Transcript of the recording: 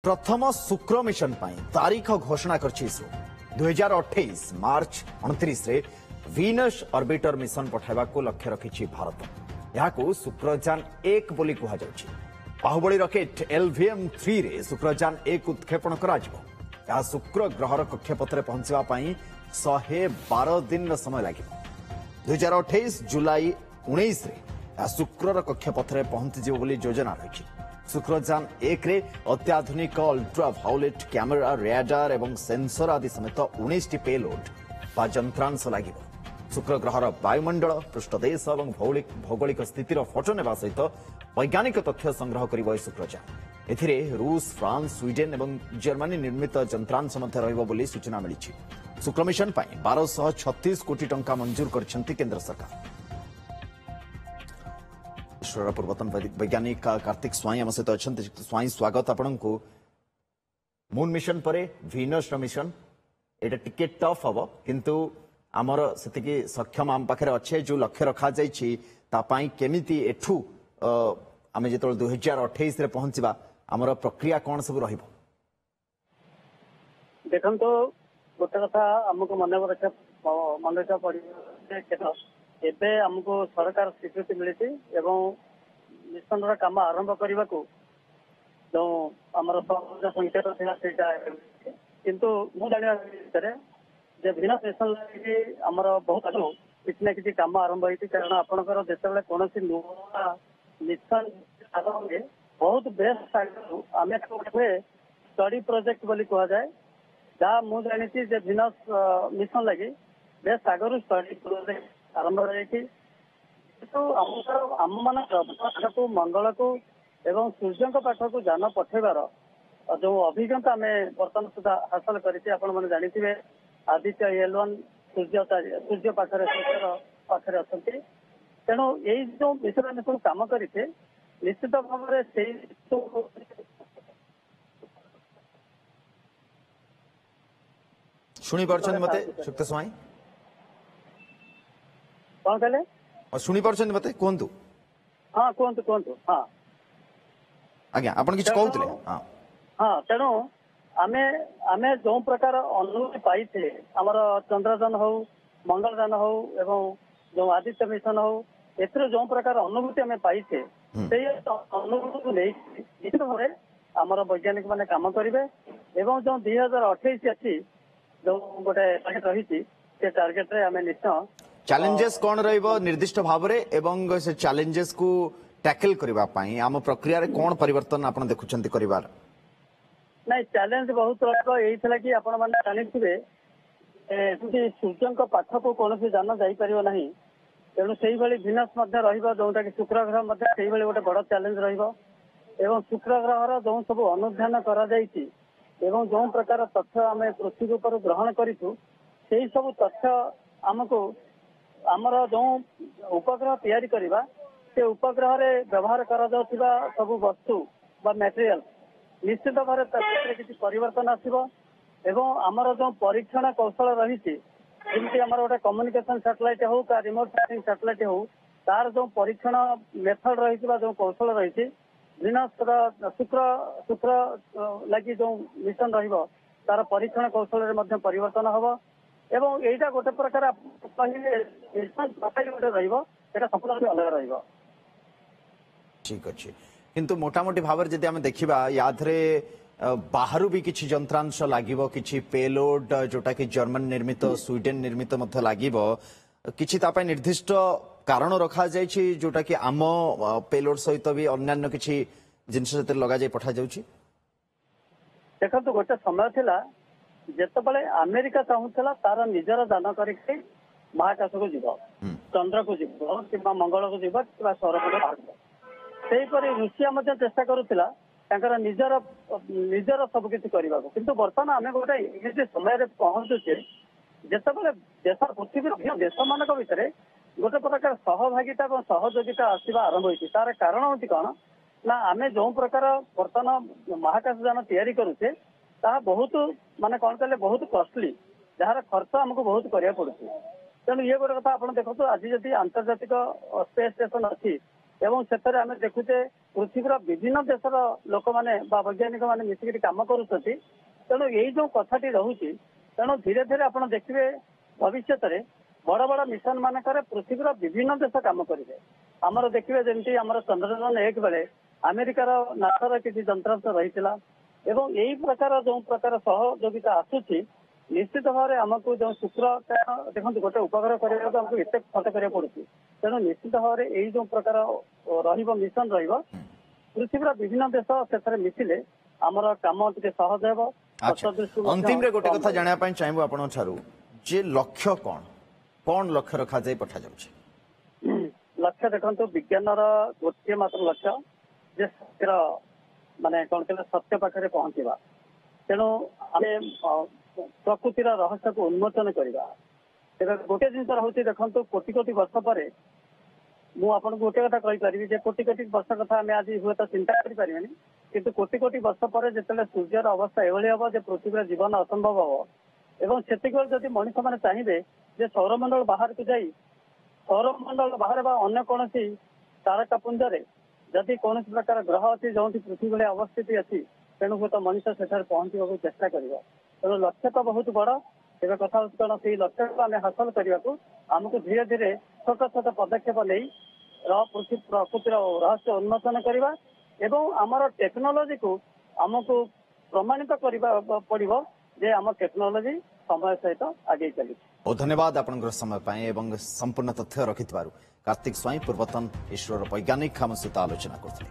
प्रथम शुक्र मिशन तारीख घोषणा कर 2028 मार्च 29 रे वीनस ऑर्बिटर मिशन पठाइबा को लक्ष्य रखिछि भारत। यहां शुक्रयान 1 बोली कहा जाउछि। बाहुबली रॉकेट LVM-3 रे शुक्रयान 1 उत्क्षेपण करा जिवो। या शुक्र ग्रहर कक्षपथ में पहुंचवा 112 दिन समय लगे। 2028 जुलाई 19 रे शुक्र कक्षपथ में पहुंची बोली योजना रही। शुक्रयान 1 रे अत्याधुनिक अल्ट्रा भायोलेट कैमेरा रेडार एवं सेंसर आदि समेत 19 पेलोड बा यंत्रांश लगे। शुक्र ग्रहर वायुमंडल पृष्ठदेश और भौगोलिक स्थितिर फोटो नेबा सहित वैज्ञानिक तथ्य संग्रह कर शुक्रयान। एथिरे रूस, फ्रांस, स्वीडेन और जर्मनी निर्मित यंत्रांश रही सूचना मिली। शुक्र मिशन 1236 कोटी टंका मंजूर कर केंद्र सरकार। पूर्वतन वैज्ञानिक कार्तिक स्वाई आम सहित अच्छा। स्वाई स्वागत आपण को। मून मिशन पर वीनस मिशन एटा टिके टफ हम किंतु आमर से सक्षम आम पाखे अच्छे जो लक्ष्य रखा केमिति एठू आम जो 2028 पहुंचा आमर प्रक्रिया कौन सब रही। देखो गोटे कथा आमको मन रखा पड़े एबे हमको सरकार स्वीकृति मिली एवं मिशन काम आरंभ करने को जो आमर संकेत था किंतु मु जाना जे वीनस मिशन लगे आमर बहुत आगे किसी ना किसी काम आरंभ होती कारण आपंकर जिते कौन नुआ मिशन आरंभ बहुत बेस्ट आम स्टडी प्रोजेक्ट बोली कह जाए जहाँ मुझे जानी वीनस मिशन लगी बेस्ट आगर स्टडी प्रोजेक्ट आरंभ आम मान को मंगल को एवं सूर्य पाठ को जान पठेबार जो अभिज्ञता आम बर्तमान सुधा हासिल कर जानी आदित्य L1 सूर्य पाखरे पाखे अच्छा तेणु यही जो मिशन सब कम करे निश्चित भाव शुणी पार्छन मते शुक्त स्वाई कौन कहले शुणी पार्छन मते कोंतु। हाँ कोंतु कोंतु। हाँ आज्ञा आपण किछ कहउतले। हाँ हाँ तेणु आमे आमे जो प्रकार अनुभूति पाई थे आमर चंद्रयान हो मंगलयान हो एवं जो आदित्य मिशन हो एथरे जो प्रकार अनुभूति आमे पाई थे से अनुभूति को नहीं निश्चित भाव आमर वैज्ञानिक माने काम करिवे एवं जो 2028 अच्छी जो गोटे टार्गेट रही से टार्गेट रे आमे निश्चय चैलेंजेस कौन रहिबो निर्दिष्ट भाव रे एवं से चैलेंजेस को टैकल करबा पई आम प्रक्रिया रे कौन परिवर्तन आपण देखुचंती करिवार। नहीं चैलेंज बहुत रहा कि आपण मैंने जानी सूर्य पाठ को कौन जान जापर ना तेणु से वीनस जोटा कि शुक्र ग्रह गोटे बड़ चैलेंज रहा शुक्र ग्रहर जो सब अनुधान कर जो प्रकार तथ्य आम पृथ्वी ऊपर ग्रहण करूँ से सब तथ्य आमको आमर जो उपग्रह तैयारी करवा से उपग्रह रे व्यवहार करा जाउथिबा सब वस्तु बा मटेरियल निश्चित भाव किसी परिवर्तन आसो एवं आमर जो परीक्षण कौशल रही जमी आम गोटे कम्युनिकेशन सैटेलाइट हो का रिमोट सेंसिंग सैटेलाइट हो तार जो परीक्षण मेथड रही जो कौशल रही वीनस शुक्र शुक्र लगी जो मिशन तार परीक्षण कौशल में परिवर्तन हम एवं यहीटा गोटे प्रकार गोटे रहा संपूर्ण अलग रहा। ठीक अच्छे किंतु मोटामोटी भाव जदि आम देखा यादरे बाहर भी किसी यंत्रांश लगे किसी पेलोड जोटा कि जर्मन निर्मित स्वीडेन निर्मित लगे किसी निर्दिष्ट कारण रखा जाइए जोटा कि आम पेलोड सहित भी अन्य किसी जिनस लगा जाए पठा जाउछि। देखो गोटे समय थिला जेतबले अमेरिका चाहूला तार निजर दान करके महाकाश को जीव चंद्र को जीव कि मंगल को जीव कि सौर को सेहीपरि रूसिया चेष्टा करुला निजर निजर सबकि करने को किंतु बर्तमान आम गोटे एमती समय पहुंचुचे जितेबाला देश पृथ्वी देश मान भर गोटे प्रकार सहभागिता और सहयोगिता आसवा आरंभ होती तार कारण हूँ कौन ना आम जो प्रकार बर्तमान महाकाशयान तैयारी करुचे ता बहुत माने कौन कहले बहुत कॉस्टली जार खर्च आमको बहुत करिया पड़ुଛି तेणु ये गोटे कथा आप देखो आज जदि आंतर्जातिक स्पेस स्टेशन अच्छी एवं से देखुचे ପୃଥିବୀର ବିଭିନ୍ନ ଦେଶର ଲୋକମାନେ ବା ବୈଜ୍ଞାନିକ ମାନେ ମିଶିକି କାମ କରୁଛନ୍ତି। ତେଣୁ ଏଇ ଯୋଉ କଥାଟି ରହୁଛି, ତେଣୁ ଧୀରେ ଧୀରେ ଆପଣ ଦେଖିବେ ଭବିଷ୍ୟତରେ ବଡ ବଡ ମିଶନ ମାନଙ୍କରେ ପୃଥିବୀର ବିଭିନ୍ନ ଦେଶ କାମ କରିବେ। ଆମର ଦେଖିବେ ଯେମିତି ଆମର ଚନ୍ଦ୍ରଯାନ-1 ବେଳେ ଆମେରିକାର ନାସାର କିଛି ଯନ୍ତ୍ରାଂଶ ରହିଥିଲା ଏବଂ ଏଇ ପ୍ରକାର ଯୋଉ ପ୍ରକାର ସହଯୋଗିତା ଆସୁଛି, ନିଶ୍ଚିତ ଭାବରେ ଆମକୁ ଯୋଉ ଶୁକ୍ର ଦେଖନ୍ତୁ ଗୋଟେ ଉପଗ୍ରହ କରିବାକୁ ଆମକୁ ଏତେ ଖର୍ଚ୍ଚ କରିବାକୁ ପଡୁଛି। ତେଣୁ ନିଶ୍ଚିତ ଭାବରେ ଏଇ ଯୋଉ ପ୍ରକାର ରହିବ ମିଶନ ରହିବ, ପୃଥିବୀର ବିଭିନ୍ନ ଦେଶ ସେଥିରେ ମିଶିଲେ ଆମର କାମ ଟିକେ ସହଜ ହେବ। अंतिम गोटे कथा जाना चाहबू आपू जे लक्ष्य कौन कौन लक्ष्य रखा जाए पठा जाउछि? लक्ष्य देखो विज्ञान गोटे मात्र लक्ष्य जे सत्यर माने कौन कहले सत्य पाखे पहुंचवा। तेणु आम प्रकृतिर रहस्य को उन्मोचन करवा। गोटे जिन रोचे देखो कोटि कोटि वर्ष पर मुझे गोटे कथा कही कोटि कोटि वर्ष कथा आम आज हुए तो चिंता करें किंतु कोटि कोटि वर्ष पर जो सूर्यर अवस्था एभली हम जो पृथ्वी जीवन असंभव हम एवं से जदि मनुष्य मैंने चाहिए जे सौरमंडल बाहर को जाई सौरमंडल बाहर अन्य कौन तारकापुंज जदि कौन प्रकार ग्रह अच्छी जो पृथ्वी भाई अवस्थित अच्छी तेणु हुए तो मनुष्य से पहुंचा चेष्टा कर। तेणु लक्ष्य तो बहुत बड़ एवं कथा कौन से लक्ष्य को आम हासिल करने को आमको धीरे धीरे छोट छोट पदक्षेप नहीं प्रकृतिर रहस्य उन्मोचन करवा एवं आमर टेक्नोलोजी को आमको प्रमाणित करने पड़ो जे आम टेक्नोलोजी समय सहित आगे चली। बहुत धन्यवाद आपन समय पाए एवं संपूर्ण तथ्य रखिथिबारु। कार्तिक स्वाई पूर्वतन इसरो वैज्ञानिक आम सहित आलोचना करथिले।